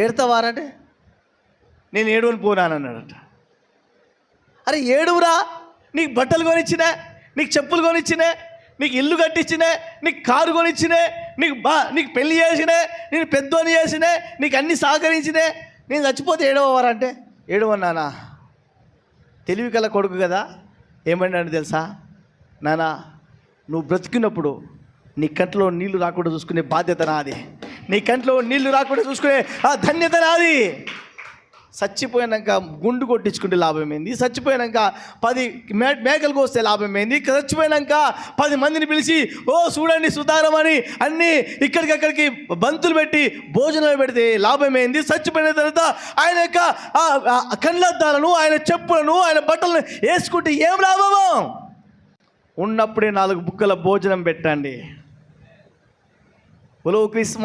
ఏడతావారంటే నేను ఏడువని పోనానన్నాడట. అరే ఏడువురా, నీకు బట్టలు కొనిచ్చినా, నీకు చెప్పులు కొనిచ్చినా, నీకు ఇల్లు కట్టించినే, నీకు కారు కొనిచ్చినే, నీకు పెళ్లి చేసినే, నేను పెద్దోని చేసినే, నీకు అన్ని సహకరించినే, నేను చచ్చిపోతే ఏడవవారంటే ఏడవన్నానా? తెలివి కల కొడుకు కదా, ఏమన్నాడు తెలుసా? నానా, నువ్వు బ్రతికినప్పుడు నీ కంట్లో నీళ్లు రాకుండా చూసుకునే బాధ్యత నాది, నీ కంట్లో నీళ్లు రాకుండా చూసుకునే ఆ ధన్యత నాది. చచ్చిపోయాక గుండు కొట్టించుకుంటే లాభం ఏంది? చచ్చిపోయాక 10 మేకలకు వస్తే లాభం ఏంది? చచ్చిపోయాక 10 మందిని పిలిచి ఓ చూడండి సుతారం అని అన్నీ ఇక్కడికక్కడికి బంతులు పెట్టి భోజనాలు పెడితే లాభం ఏంది? చచ్చిపోయిన తర్వాత ఆయన యొక్క కళ్ళద్దాలను, ఆయన చెప్పులను, ఆయన బట్టలను వేసుకుంటే ఏం లాభము? ఉన్నప్పుడే 4 బుక్కల భోజనం పెట్టండి. బోలో కృష్ణ